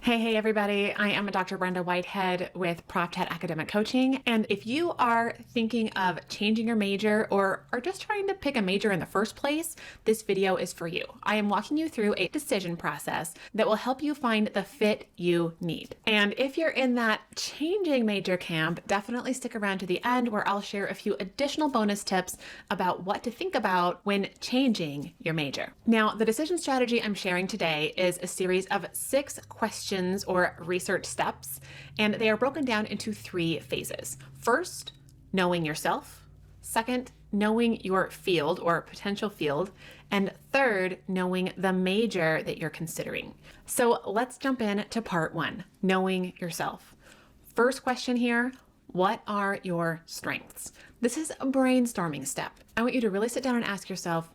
Hey everybody, I am Dr. Brenda Whitehead with Prof Chat Academic Coaching. And if you are thinking of changing your major or are just trying to pick a major in the first place, this video is for you. I am walking you through a decision process that will help you find the fit you need. And if you're in that changing major camp, definitely stick around to the end where I'll share a few additional bonus tips about what to think about when changing your major. Now, the decision strategy I'm sharing today is a series of 6 questions or research steps, and they are broken down into 3 phases. First, knowing yourself. Second, knowing your field or potential field. And third, knowing the major that you're considering. So let's jump in to part 1, knowing yourself. First question here, what are your strengths? This is a brainstorming step. I want you to really sit down and ask yourself,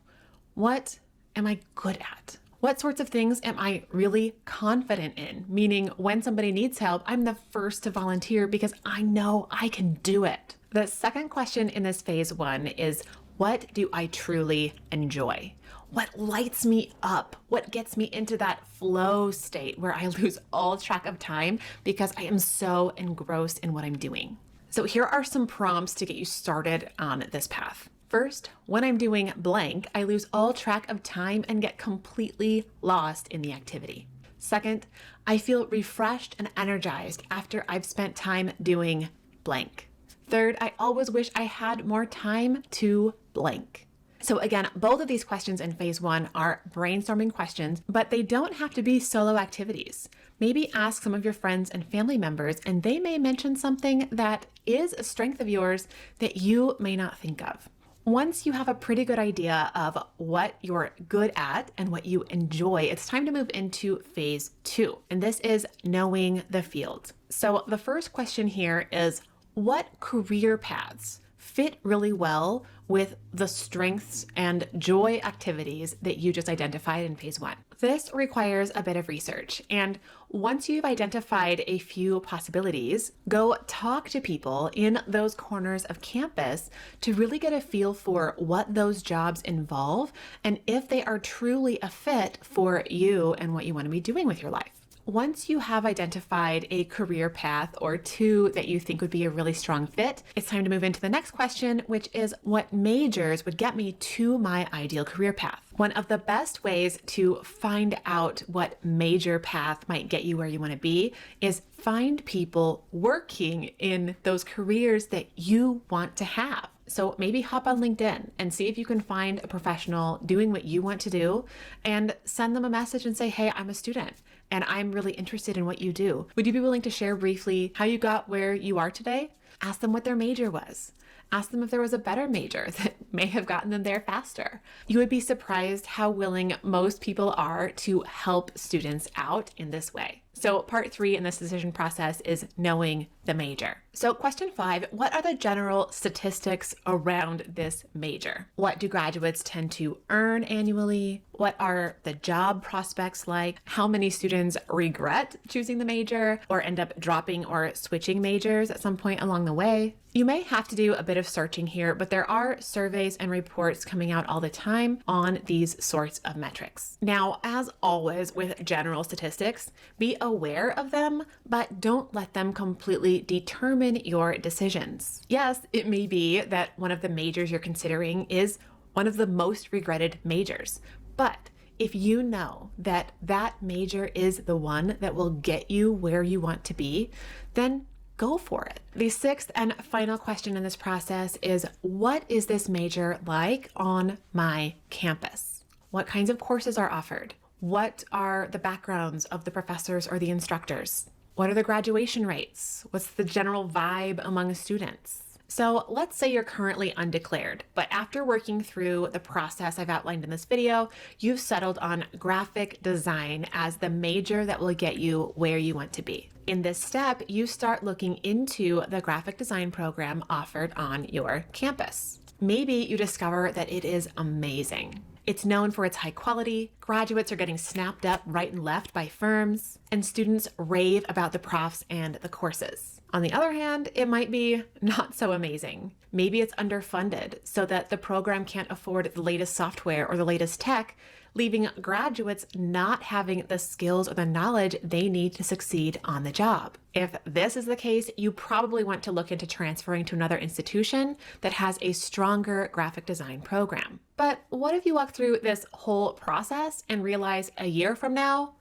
what am I good at? What sorts of things am I really confident in? Meaning when somebody needs help, I'm the first to volunteer because I know I can do it. The second question in this phase 1 is, what do I truly enjoy? What lights me up? What gets me into that flow state where I lose all track of time because I am so engrossed in what I'm doing? So here are some prompts to get you started on this path. First, when I'm doing blank, I lose all track of time and get completely lost in the activity. Second, I feel refreshed and energized after I've spent time doing blank. Third, I always wish I had more time to blank. So again, both of these questions in phase 1 are brainstorming questions, but they don't have to be solo activities. Maybe ask some of your friends and family members, and they may mention something that is a strength of yours that you may not think of. Once you have a pretty good idea of what you're good at and what you enjoy, it's time to move into phase 2. And this is knowing the field. So the first question here is, what career paths fit really well with the strengths and joy activities that you just identified in phase 1? This requires a bit of research. And once you've identified a few possibilities, go talk to people in those corners of campus to really get a feel for what those jobs involve and if they are truly a fit for you and what you want to be doing with your life. Once you have identified a career path or 2 that you think would be a really strong fit, it's time to move into the next question, which is what majors would get me to my ideal career path. One of the best ways to find out what major path might get you where you want to be is find people working in those careers that you want to have. So maybe hop on LinkedIn and see if you can find a professional doing what you want to do and send them a message and say, hey, I'm a student and I'm really interested in what you do. Would you be willing to share briefly how you got where you are today? Ask them what their major was. Ask them if there was a better major that may have gotten them there faster. You would be surprised how willing most people are to help students out in this way. So part 3 in this decision process is knowing the major. So question 5, what are the general statistics around this major? What do graduates tend to earn annually? What are the job prospects like? How many students regret choosing the major or end up dropping or switching majors at some point along the way? You may have to do a bit of searching here, but there are surveys and reports coming out all the time on these sorts of metrics. Now, as always with general statistics, be aware of them, but don't let them completely determine your decisions. Yes, it may be that one of the majors you're considering is one of the most regretted majors, but if you know that that major is the one that will get you where you want to be, then go for it. The 6th and final question in this process is, what is this major like on my campus? What kinds of courses are offered? What are the backgrounds of the professors or the instructors? What are the graduation rates? What's the general vibe among students? So let's say you're currently undeclared, but after working through the process I've outlined in this video, you've settled on graphic design as the major that will get you where you want to be. In this step, you start looking into the graphic design program offered on your campus. Maybe you discover that it is amazing. It's known for its high quality, graduates are getting snapped up right and left by firms, and students rave about the profs and the courses. On the other hand, it might be not so amazing. Maybe it's underfunded so that the program can't afford the latest software or the latest tech, leaving graduates not having the skills or the knowledge they need to succeed on the job. If this is the case, you probably want to look into transferring to another institution that has a stronger graphic design program. But what if you walk through this whole process and realize a year from now,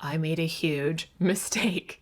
I made a huge mistake?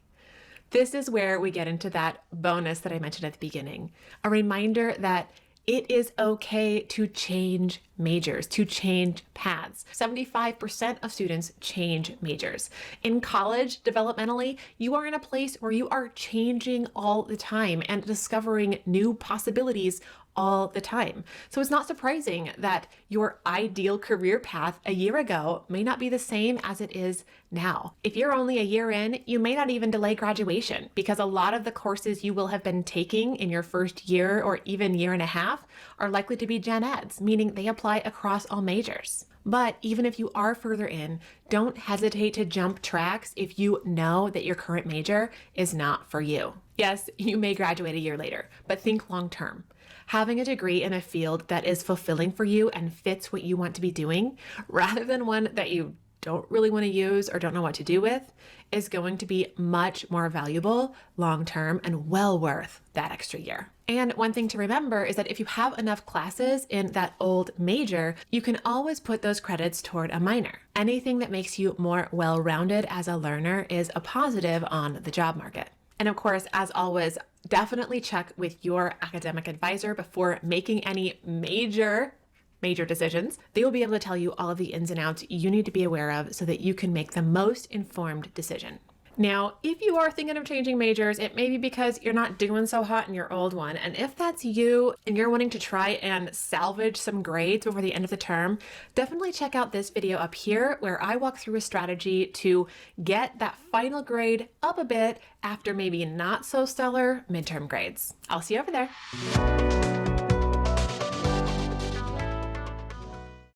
This is where we get into that bonus that I mentioned at the beginning, a reminder that it is okay to change majors, to change paths. 75% of students change majors. In college, developmentally, you are in a place where you are changing all the time and discovering new possibilities all the time. So it's not surprising that your ideal career path a year ago may not be the same as it is now. If you're only a year in, you may not even delay graduation because a lot of the courses you will have been taking in your first year or even year and a half are likely to be gen eds, meaning they apply across all majors. But even if you are further in, don't hesitate to jump tracks if you know that your current major is not for you. Yes, you may graduate a year later, but think long term. Having a degree in a field that is fulfilling for you and fits what you want to be doing, rather than one that you don't really want to use or don't know what to do with, is going to be much more valuable long term and well worth that extra year. And one thing to remember is that if you have enough classes in that old major, you can always put those credits toward a minor. Anything that makes you more well-rounded as a learner is a positive on the job market. And of course, as always, definitely check with your academic advisor before making any major decisions. They will be able to tell you all of the ins and outs you need to be aware of so that you can make the most informed decision. Now, if you are thinking of changing majors, it may be because you're not doing so hot in your old one. And if that's you and you're wanting to try and salvage some grades before the end of the term, definitely check out this video up here where I walk through a strategy to get that final grade up a bit after maybe not so stellar midterm grades. I'll see you over there.